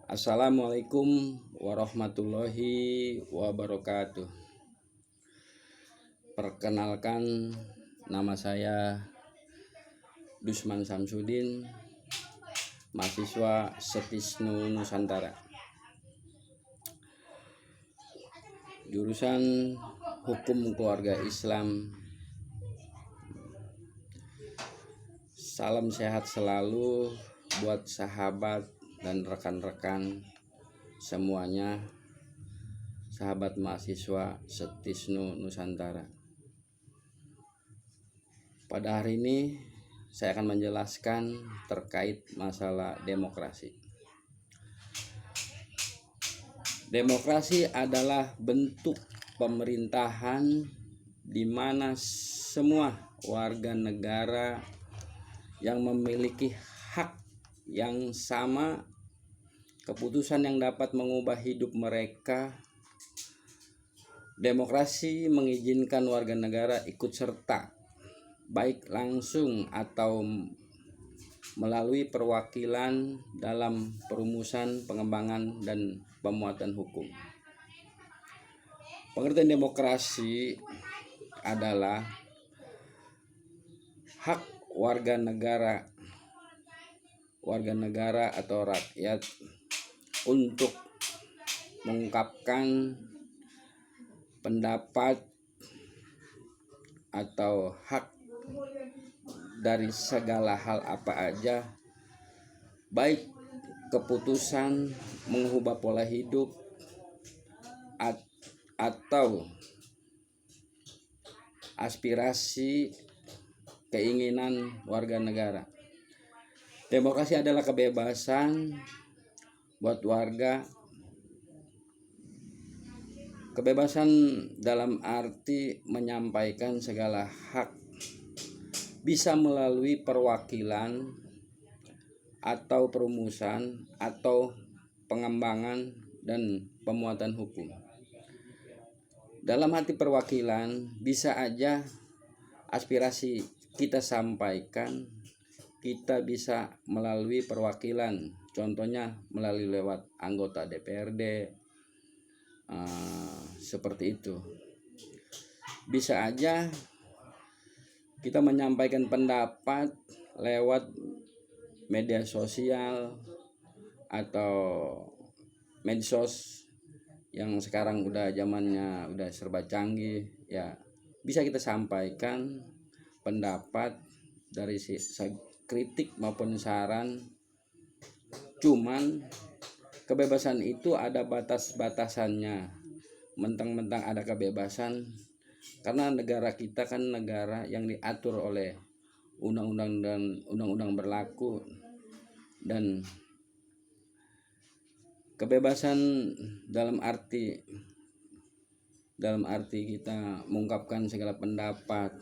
Assalamualaikum warahmatullahi wabarakatuh. Perkenalkan, nama saya Dusman Samsudin, mahasiswa Setisnu Nusantara, jurusan Hukum Keluarga Islam. Salam sehat selalu buat sahabat dan rekan-rekan semuanya, sahabat mahasiswa Setisnu Nusantara. Pada hari ini saya akan menjelaskan terkait masalah demokrasi. Demokrasi adalah bentuk pemerintahan di mana semua warga negara yang memiliki hak yang sama, keputusan yang dapat mengubah hidup mereka. Demokrasi mengizinkan warga negara ikut serta, baik langsung atau melalui perwakilan dalam perumusan, pengembangan, dan pemuatan hukum. Pengertian demokrasi adalah hak warga negara atau rakyat untuk mengungkapkan pendapat atau hak dari segala hal apa aja, baik keputusan mengubah pola hidup atau aspirasi keinginan warga negara. Demokrasi adalah kebebasan buat warga. Kebebasan dalam arti menyampaikan segala hak, bisa melalui perwakilan atau perumusan atau pengembangan dan pemuatan hukum. Dalam arti perwakilan, bisa aja aspirasi kita sampaikan, kita bisa melalui perwakilan, contohnya melalui lewat anggota DPRD, seperti itu. Bisa aja kita menyampaikan pendapat lewat media sosial atau medsos yang sekarang udah zamannya udah serba canggih ya. Bisa kita sampaikan pendapat dari kritik maupun saran. Cuman kebebasan itu ada batas-batasannya. Mentang-mentang ada kebebasan, karena negara kita kan negara yang diatur oleh undang-undang dan undang-undang berlaku, dan kebebasan dalam arti kita mengungkapkan segala pendapat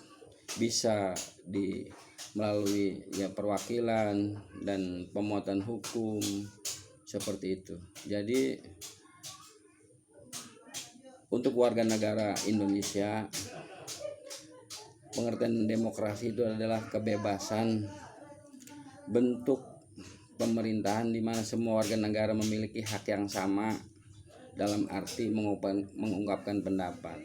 bisa melalui perwakilan dan pemuatan hukum, seperti itu. Jadi untuk warga negara Indonesia, pengertian demokrasi itu adalah kebebasan bentuk pemerintahan di mana semua warga negara memiliki hak yang sama dalam arti mengungkapkan pendapat.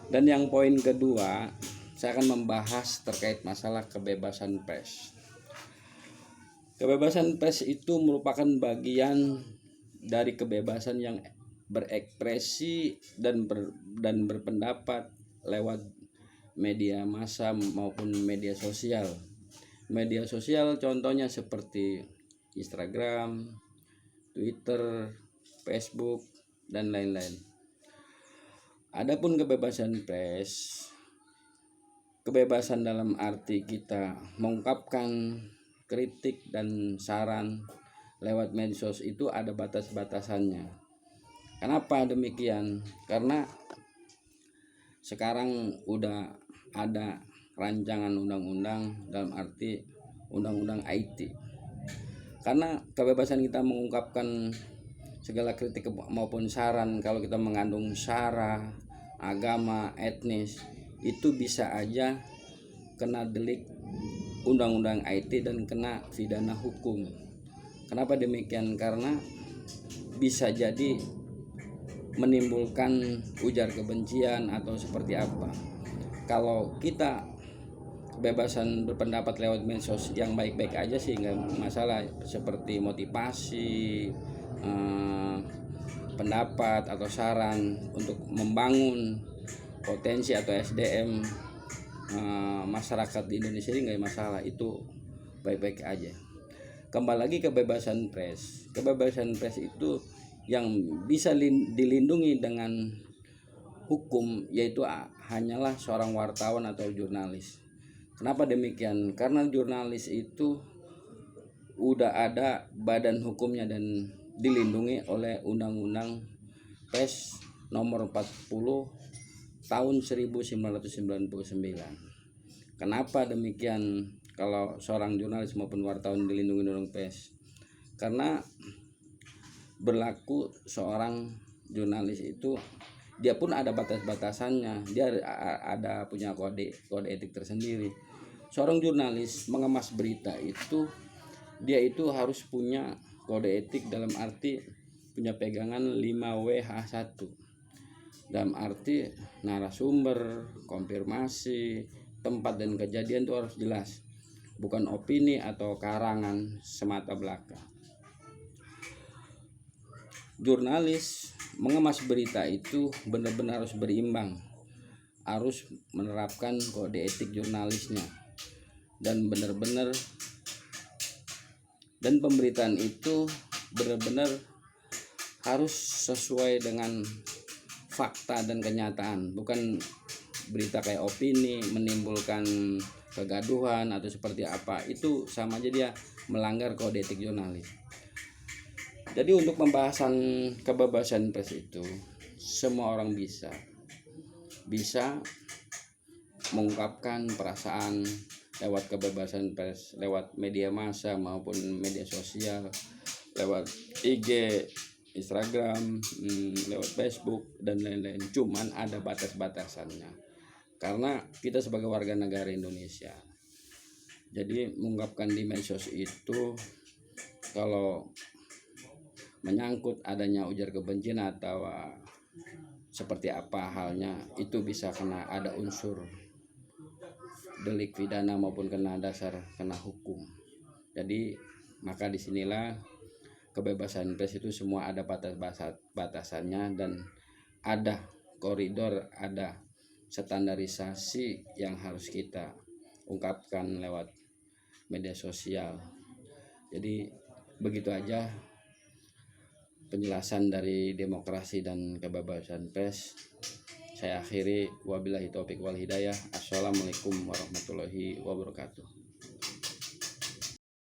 Dan yang poin kedua, saya akan membahas terkait masalah kebebasan pers. Kebebasan pers itu merupakan bagian dari kebebasan yang berekspresi dan berpendapat lewat media massa maupun media sosial. Media sosial contohnya seperti Instagram, Twitter, Facebook, dan lain-lain. Adapun kebebasan pers, kebebasan dalam arti kita mengungkapkan kritik dan saran lewat medsos itu ada batas-batasannya. Kenapa demikian? Karena sekarang udah ada rancangan undang-undang dalam arti undang-undang IT. Karena kebebasan kita mengungkapkan segala kritik maupun saran, kalau kita mengandung sara, agama, etnis, itu bisa aja kena delik undang-undang IT dan kena pidana hukum. Kenapa demikian? Karena bisa jadi menimbulkan ujar kebencian atau seperti apa. Kalau kita kebebasan berpendapat lewat medsos yang baik-baik aja sih nggak masalah, seperti motivasi, pendapat atau saran untuk membangun potensi atau SDM masyarakat di Indonesia ini nggak masalah, itu baik-baik aja. Kembali lagi kebebasan pers. Kebebasan pers itu yang bisa dilindungi dengan hukum, yaitu hanyalah seorang wartawan atau jurnalis. Kenapa demikian? Karena jurnalis itu udah ada badan hukumnya dan dilindungi oleh Undang-Undang Pers nomor 40 tahun 1999. Kenapa demikian? Kalau seorang jurnalis maupun wartawan dilindungi Undang-Undang Pers, karena berlaku seorang jurnalis itu dia pun ada batas-batasannya, dia ada punya kode etik tersendiri. Seorang jurnalis mengemas berita itu dia itu harus punya kode etik, dalam arti punya pegangan 5WH1, dalam arti narasumber, konfirmasi, tempat dan kejadian itu harus jelas, bukan opini atau karangan semata belaka. Jurnalis mengemas berita itu benar-benar harus berimbang, harus menerapkan kode etik jurnalisnya, dan benar-benar, dan pemberitaan itu benar-benar harus sesuai dengan fakta dan kenyataan, bukan berita kayak opini menimbulkan kegaduhan atau seperti apa. Itu sama aja dia melanggar kode etik jurnalis. Jadi untuk pembahasan kebebasan pers itu semua orang bisa mengungkapkan perasaan lewat kebebasan pers, lewat media massa maupun media sosial, lewat IG, Instagram, lewat Facebook dan lain-lain. Cuman ada batas-batasannya, karena kita sebagai warga negara Indonesia, jadi mengungkapkan di medsos itu kalau menyangkut adanya ujar kebencian atau seperti apa halnya, itu bisa kena ada unsur delik pidana maupun kena hukum. Jadi maka disinilah kebebasan pers itu semua ada batasannya, dan ada koridor, ada standarisasi yang harus kita ungkapkan lewat media sosial. Jadi begitu aja penjelasan dari demokrasi dan kebebasan pers. Saya akhiri, wabillahi taufik wal hidayah. Assalamualaikum warahmatullahi wabarakatuh.